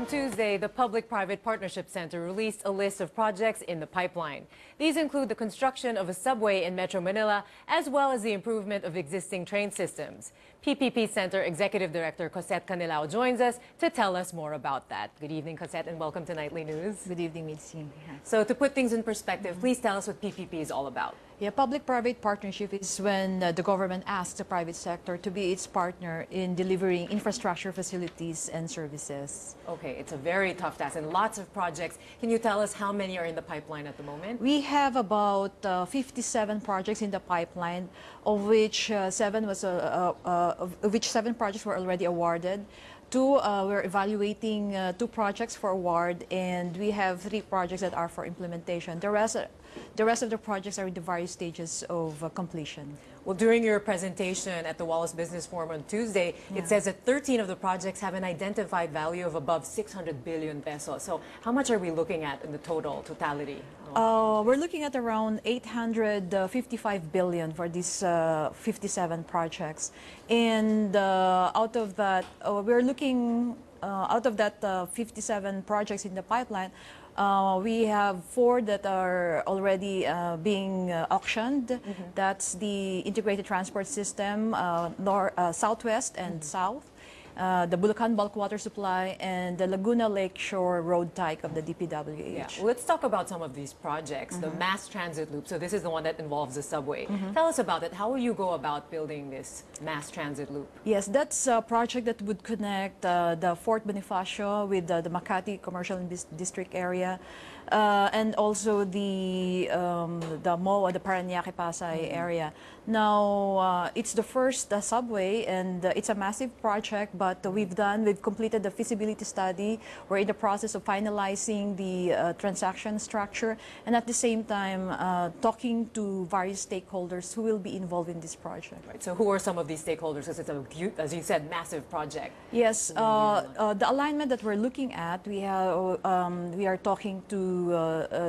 On Tuesday, the Public-Private Partnership Center released a list of projects in the pipeline. These include the construction of a subway in Metro Manila, as well as the improvement of existing train systems. PPP Center Executive Director Cosette Canilao joins us to tell us more about that. Good evening, Cosette, and welcome to Nightly News. Good evening, Mitzi. So to put things in perspective, please tell us what PPP is all about. Yeah, public-private partnership is when the government asks the private sector to be its partner in delivering infrastructure facilities and services. Okay, it's a very tough task and lots of projects. Can you tell us how many are in the pipeline at the moment? We have about 57 projects in the pipeline, of which seven projects were already awarded. We're evaluating 2 projects for award, and we have 3 projects that are for implementation. The rest of the projects are in the various stages of completion. Well, during your presentation at the Wallace Business Forum on Tuesday, it says that 13 of the projects have an identified value of above 600 billion pesos. So how much are we looking at in the totality? We're looking at around 855 billion for these 57 projects. And out of that, out of that 57 projects in the pipeline, we have 4 that are already being auctioned. That's the integrated transport system, Southwest and South, the Bulacan Bulk Water Supply, and the Laguna Lakeshore Road Type of the DPWH. Yeah. Well, let's talk about some of these projects. The mass transit loop. So this is the one that involves the subway. Tell us about it. How will you go about building this mass transit loop? Yes, that's a project that would connect the Fort Bonifacio with the Makati Commercial and District area, and also the MOA, the Parañaque Pasay area. Now, it's the first subway, and it's a massive project, but we've completed the feasibility study. We're in the process of finalizing the transaction structure, and at the same time talking to various stakeholders who will be involved in this project. Right. So who are some of these stakeholders? Because it's a, as you said, massive project. Yes, the alignment that we're looking at, we are talking to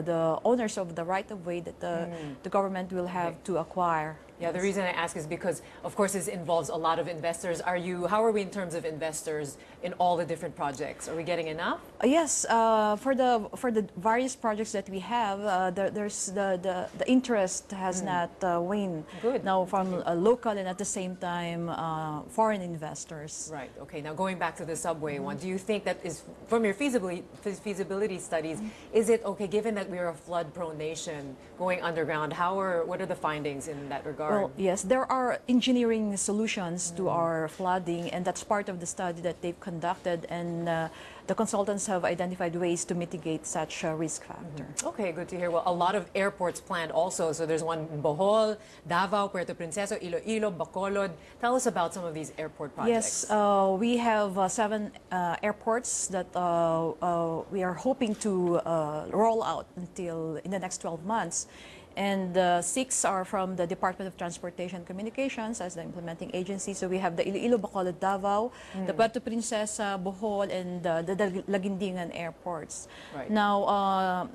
the owners of the right-of-way that the government will have to acquire. Yeah, the reason I ask is because, of course, this involves a lot of investors. How are we in terms of investors in all the different projects? Are we getting enough? Yes, for the various projects that we have, the interest has not waned. Good. Now from local and at the same time foreign investors. Right. Okay. Now going back to the subway one, do you think that is from your feasibility studies? Is it okay, given that we are a flood-prone nation, going underground? What are the findings in that regard? Well, yes, there are engineering solutions to our flooding, and that's part of the study that they've conducted, and the consultants have identified ways to mitigate such a risk factor. Okay, good to hear. Well, a lot of airports planned also. So there's one in Bohol, Davao, Puerto Princesa, Iloilo, Bacolod. Tell us about some of these airport projects. Yes, we have 7 airports that we are hoping to roll out until in the next 12 months. And 6 are from the Department of Transportation and Communications as the implementing agency. So we have the Iloilo, Bacolod, Davao, the Puerto Princesa, Bohol, and the Laguindingan airports. Right. Now,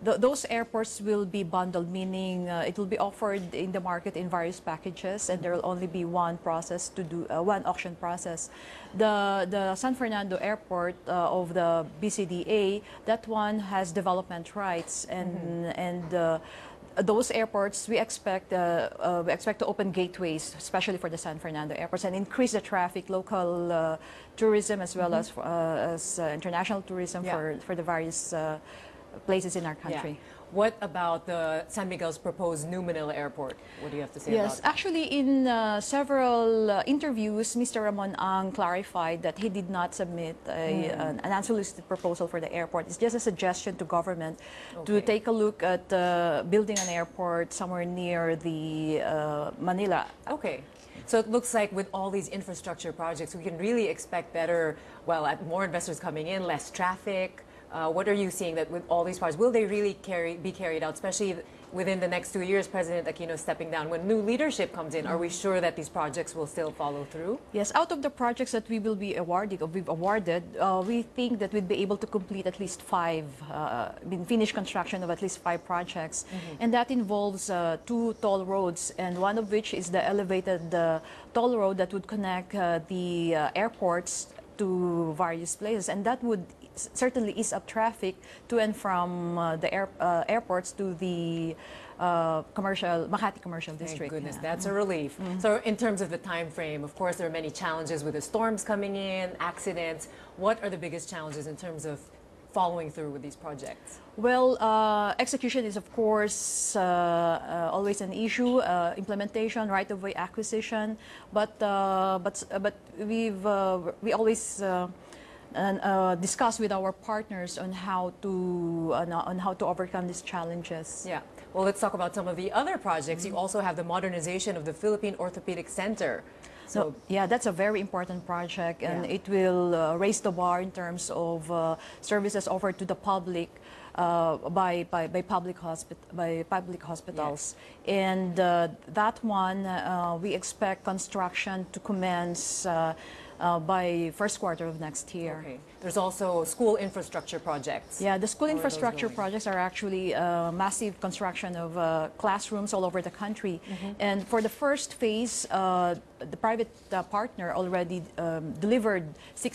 those airports will be bundled, meaning it will be offered in the market in various packages, and there will only be one process to do, one auction process. The San Fernando Airport of the BCDA, that one has development rights, and those airports, we expect to open gateways, especially for the San Fernando airports, and increase the traffic, local tourism, as well as international tourism for the various places in our country. Yeah. What about the San Miguel's proposed new Manila airport? What do you have to say about that? Yes, actually in several interviews, Mr. Ramon Ang clarified that he did not submit an unsolicited proposal for the airport. It's just a suggestion to government to take a look at building an airport somewhere near the Manila. Okay. So it looks like with all these infrastructure projects, we can really expect better, more investors coming in, less traffic. What are you seeing that with all these projects, will they really be carried out, especially within the next 2 years, President Aquino stepping down? When new leadership comes in, are we sure that these projects will still follow through? Yes, out of the projects that we will be awarding, or we've awarded, we think that we'd be able to complete at least 5, finish construction of at least 5 projects. And that involves 2 toll roads, and one of which is the elevated toll road that would connect the airports to various places, and that would certainly ease up traffic to and from the airports to the Makati Commercial District. Thank goodness, Yeah. that's a relief. So in terms of the time frame, of course, there are many challenges with the storms coming in, accidents. What are the biggest challenges in terms of following through with these projects? Well, execution is of course always an issue. Implementation, right-of-way acquisition, but we always discuss with our partners on how to overcome these challenges. Yeah. Well, let's talk about some of the other projects. You also have the modernization of the Philippine Orthopedic Center. So yeah, that's a very important project, and it will raise the bar in terms of services offered to the public by public hospitals. And that one we expect construction to commence by first quarter of next year. Okay. There's also school infrastructure projects. Yeah, the school How are those infrastructure going? projects are actually massive construction of classrooms all over the country. And for the first phase, the private partner already delivered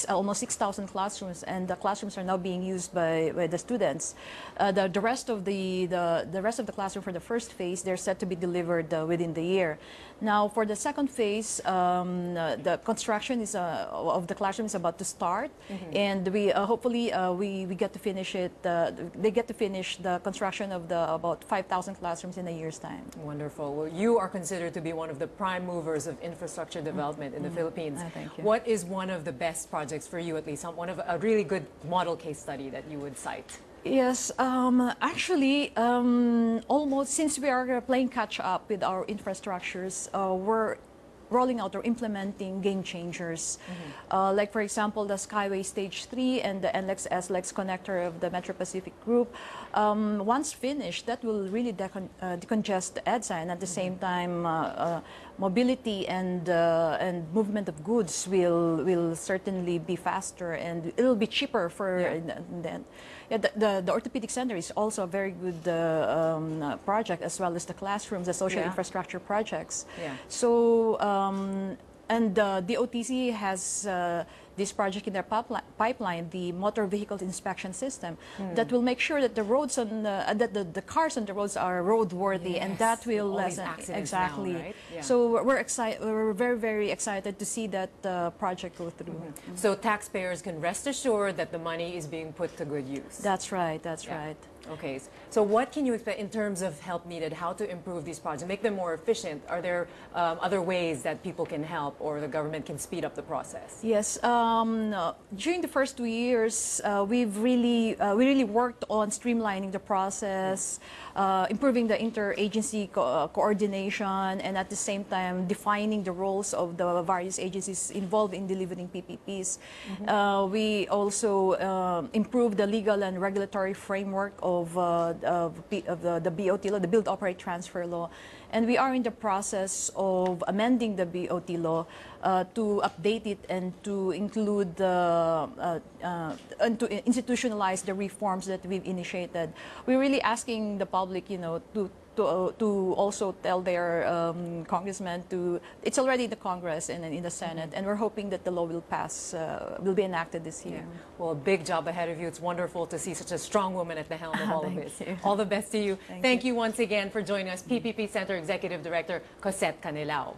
almost 6,000 classrooms, and the classrooms are now being used by the students. The rest of the classroom for the first phase, they're set to be delivered within the year. Now, for the second phase, the construction of the classroom is about to start, and we hopefully we get to finish it. They get to finish the construction of about 5,000 classrooms in a year's time. Wonderful. Well, you are considered to be one of the prime movers of infrastructure development in the Philippines. Thank you. What is one of the best projects for you, at least one of a really good model case study that you would cite? Yes, actually, almost since we are playing catch up with our infrastructures, we're rolling out or implementing game changers. Like, for example, the Skyway Stage 3 and the NLEX-SLEX connector of the Metro Pacific Group. Once finished, that will really decongest EDSA, and at the same time, mobility and movement of goods will certainly be faster, and it'll be cheaper for then. Yeah, the orthopedic center is also a very good project, as well as the classrooms, the social infrastructure projects. Yeah. So, and the OTC has this project in their pipeline, the motor vehicle inspection system, that will make sure that the roads on that the cars on the roads are roadworthy, and that will lessen exactly. Now, right? Yeah. So we're excited. We're very excited to see that project go through. So taxpayers can rest assured that the money is being put to good use. That's right. That's right. Okay, so what can you expect in terms of help needed, how to improve these projects, make them more efficient? Are there other ways that people can help or the government can speed up the process? Yes, during the first 2 years, we really worked on streamlining the process, improving the interagency coordination, and at the same time defining the roles of the various agencies involved in delivering PPPs. We also improved the legal and regulatory framework of the BOT law, the Build, Operate, Transfer law, and we are in the process of amending the BOT law to update it and to include and to institutionalize the reforms that we've initiated. We're really asking the public, to also tell their congressmen it's already in the Congress and in the Senate, and we're hoping that the law will pass, will be enacted this year. Well, a big job ahead of you. It's wonderful to see such a strong woman at the helm of all of this. You. All the best to you. Thank you once again for joining us, PPP Center Executive Director Cosette Canilao.